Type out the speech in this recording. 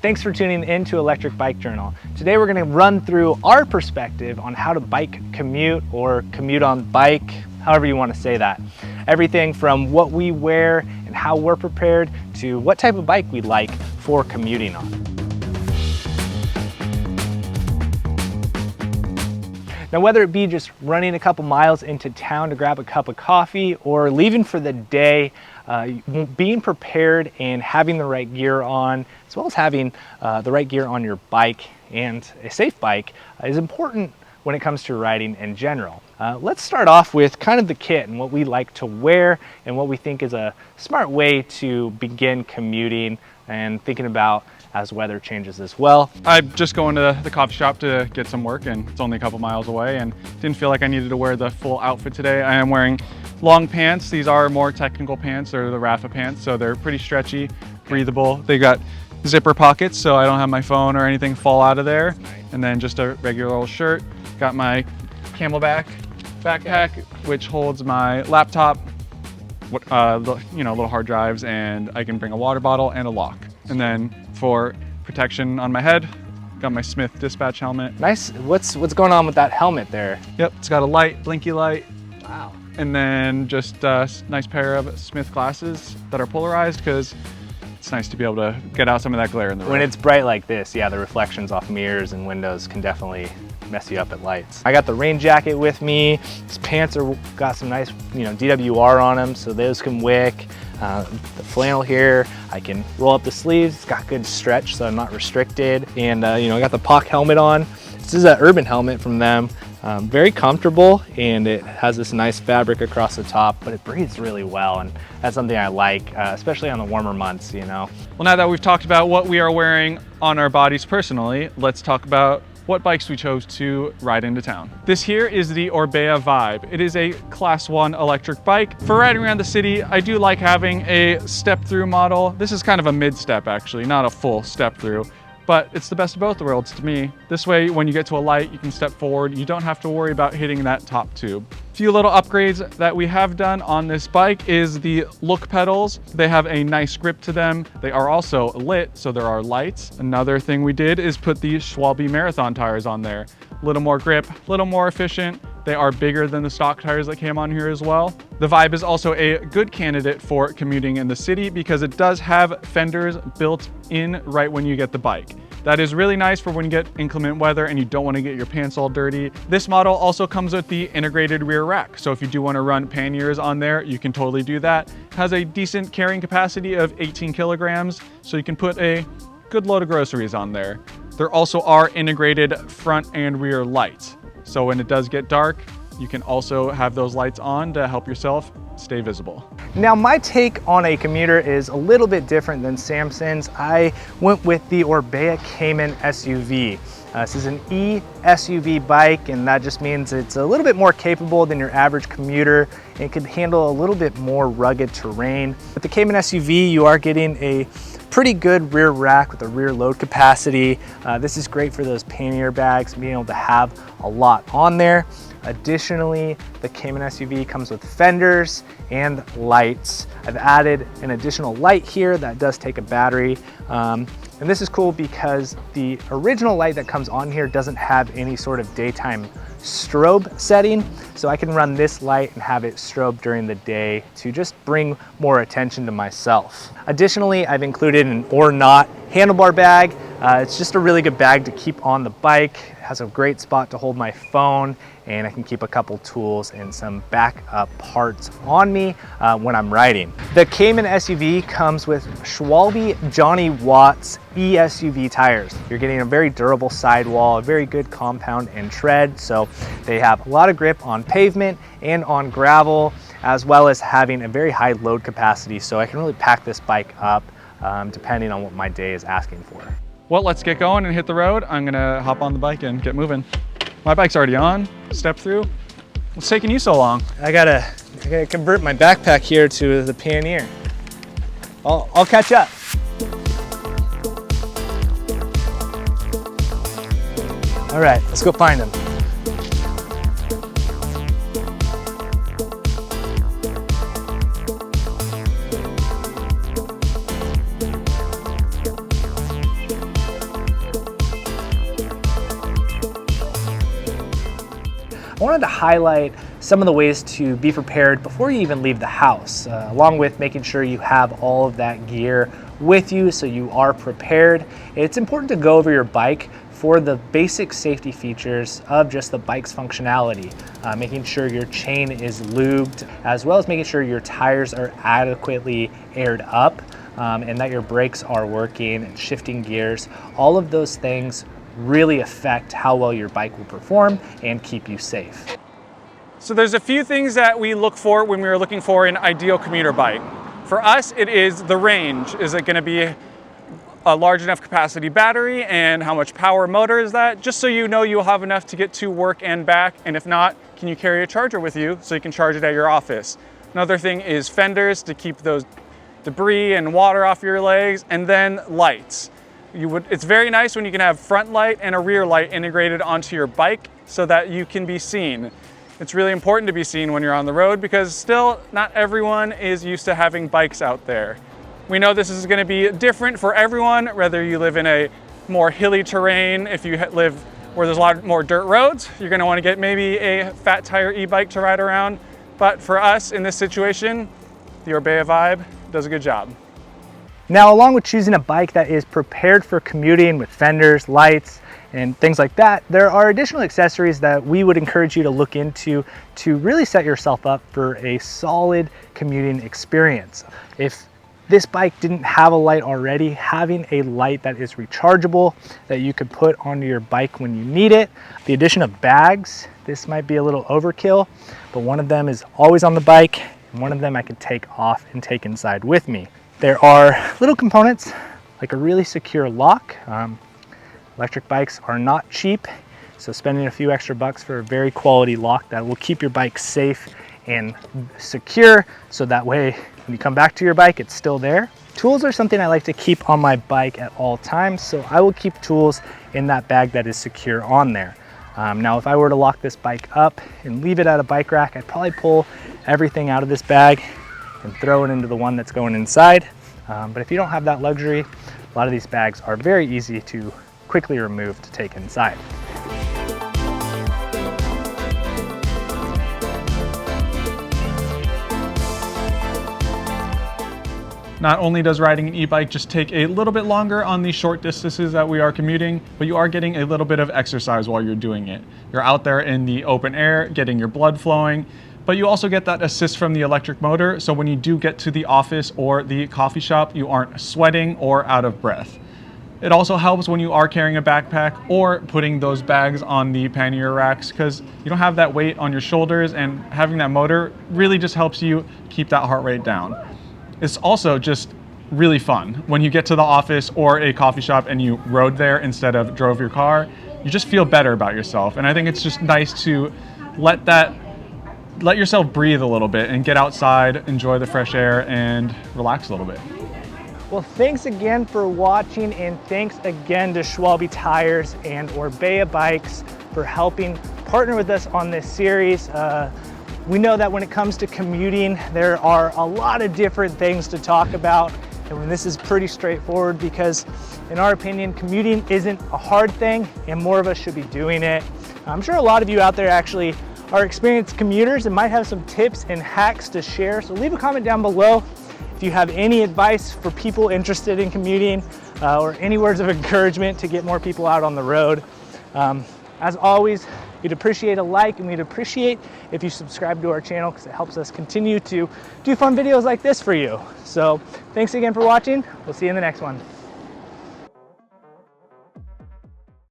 thanks for tuning in to Electric Bike Journal. Today we're going to run through our perspective on how to bike commute or commute on bike, however you want to say that. Everything from what we wear and how we're prepared to what type of bike we like for commuting on. Now, whether it be just running a couple miles into town to grab a cup of coffee or leaving for the day, being prepared and having the right gear on, as well as having the right gear on your bike and a safe bike is important when it comes to riding in general. Let's start off with kind of the kit and what we like to wear and what we think is a smart way to begin commuting and thinking about as weather changes as well. I'm just going to the coffee shop to get some work, and it's only a couple miles away, and didn't feel like I needed to wear the full outfit today. I am wearing long pants. These are more technical pants. They're the Rafa pants, so they're pretty stretchy, breathable. They got zipper pockets, so I don't have my phone or anything fall out of there. And then just a regular old shirt. Got my Camelback backpack, which holds my laptop, little hard drives, and I can bring a water bottle and a lock. And then for protection on my head, got my Smith dispatch helmet. Nice. What's going on with that helmet there? Yep, it's got a light, blinky light. Wow. And then just a nice pair of Smith glasses that are polarized, because it's nice to be able to get out some of that glare in the road. When it's bright like this, yeah, the reflections off mirrors and windows can definitely mess you up at lights. I got the rain jacket with me. These pants got some nice, DWR on them, so those can wick. The flannel here, I can roll up the sleeves. It's got good stretch, so I'm not restricted. And I got the POC helmet on. This is an urban helmet from them. Very comfortable, and it has this nice fabric across the top, but it breathes really well, and that's something I like, especially on the warmer months, Well, now that we've talked about what we are wearing on our bodies personally, let's talk about what bikes we chose to ride into town. This here is the Orbea Vibe. It is a Class 1 electric bike. For riding around the city, I do like having a step-through model. This is kind of a mid-step actually, not a full step-through, but it's the best of both worlds to me. This way, when you get to a light, you can step forward. You don't have to worry about hitting that top tube. Few little upgrades that we have done on this bike is the look pedals. They have a nice grip to them. They are also lit, so there are lights. Another thing we did is put the Schwalbe Marathon tires on there. A little more grip, a little more efficient. They are bigger than the stock tires that came on here as well. The Vibe is also a good candidate for commuting in the city because it does have fenders built in right when you get the bike. That is really nice for when you get inclement weather and you don't want to get your pants all dirty. This model also comes with the integrated rear rack. So if you do want to run panniers on there, you can totally do that. It has a decent carrying capacity of 18 kilograms, so you can put a good load of groceries on there. There also are integrated front and rear lights. So when it does get dark, you can also have those lights on to help yourself stay visible. Now, my take on a commuter is a little bit different than Samson's. I went with the Orbea Cayman SUV. This is an e-SUV bike, and that just means it's a little bit more capable than your average commuter and it can handle a little bit more rugged terrain. With the Cayman SUV, you are getting a pretty good rear rack with a rear load capacity. This is great for those pannier bags, being able to have a lot on there. Additionally, the Cayman SUV comes with fenders and lights. I've added an additional light here that does take a battery. And this is cool because the original light that comes on here doesn't have any sort of daytime strobe setting. So I can run this light and have it strobe during the day to just bring more attention to myself. Additionally, I've included an or not handlebar bag. It's just a really good bag to keep on the bike. It has a great spot to hold my phone, and I can keep a couple tools and some backup parts on me when I'm riding. The Cayman SUV comes with Schwalbe Johnny Watts e-SUV tires. You're getting a very durable sidewall, a very good compound and tread, so they have a lot of grip on pavement and on gravel, as well as having a very high load capacity, so I can really pack this bike up depending on what my day is asking for. Well, let's get going and hit the road. I'm gonna hop on the bike and get moving. My bike's already on, step through. What's taking you so long? I gotta convert my backpack here to the Pioneer. I'll catch up. All right, let's go find him. I wanted to highlight some of the ways to be prepared before you even leave the house, along with making sure you have all of that gear with you so you are prepared. It's important to go over your bike for the basic safety features of just the bike's functionality, making sure your chain is lubed, as well as making sure your tires are adequately aired up, and that your brakes are working and shifting gears. All of those things really affect how well your bike will perform and keep you safe. So there's a few things that we look for when we are looking for an ideal commuter bike. For us, it is the range. Is it going to be a large enough capacity battery, and how much power motor is that? Just so you know you'll have enough to get to work and back, and if not, can you carry a charger with you so you can charge it at your office? Another thing is fenders to keep those debris and water off your legs, and then lights. It's very nice when you can have front light and a rear light integrated onto your bike so that you can be seen. It's really important to be seen when you're on the road because still not everyone is used to having bikes out there. We know this is going to be different for everyone, whether you live in a more hilly terrain. If you live where there's a lot more dirt roads, you're going to want to get maybe a fat tire e-bike to ride around. But for us in this situation, the Orbea Vibe does a good job. Now, along with choosing a bike that is prepared for commuting with fenders, lights, and things like that, there are additional accessories that we would encourage you to look into to really set yourself up for a solid commuting experience. If this bike didn't have a light already, having a light that is rechargeable that you could put onto your bike when you need it. The addition of bags, this might be a little overkill, but one of them is always on the bike, and one of them I could take off and take inside with me. There are little components like a really secure lock. Electric bikes are not cheap, so spending a few extra bucks for a very quality lock that will keep your bike safe and secure, so that way when you come back to your bike, it's still there. Tools are something I like to keep on my bike at all times, so I will keep tools in that bag that is secure on there. Now, if I were to lock this bike up and leave it at a bike rack, I'd probably pull everything out of this bag and throw it into the one that's going inside. But if you don't have that luxury, a lot of these bags are very easy to quickly remove to take inside. Not only does riding an e-bike just take a little bit longer on the short distances that we are commuting, but you are getting a little bit of exercise while you're doing it. You're out there in the open air, getting your blood flowing, but you also get that assist from the electric motor, so when you do get to the office or the coffee shop, you aren't sweating or out of breath. It also helps when you are carrying a backpack or putting those bags on the pannier racks because you don't have that weight on your shoulders, and having that motor really just helps you keep that heart rate down. It's also just really fun when you get to the office or a coffee shop and you rode there instead of drove your car. You just feel better about yourself, and I think it's just nice to let yourself breathe a little bit and get outside, enjoy the fresh air, and relax a little bit. Well, thanks again for watching, and thanks again to Schwalbe Tires and Orbea Bikes for helping partner with us on this series. We know that when it comes to commuting, there are a lot of different things to talk about, and this is pretty straightforward because, in our opinion, commuting isn't a hard thing, and more of us should be doing it. I'm sure a lot of you out there actually are experienced commuters and might have some tips and hacks to share, so leave a comment down below if you have any advice for people interested in commuting or any words of encouragement to get more people out on the road. As always, we'd appreciate a like, and we'd appreciate if you subscribe to our channel because it helps us continue to do fun videos like this for you. So thanks again for watching. We'll see you in the next one.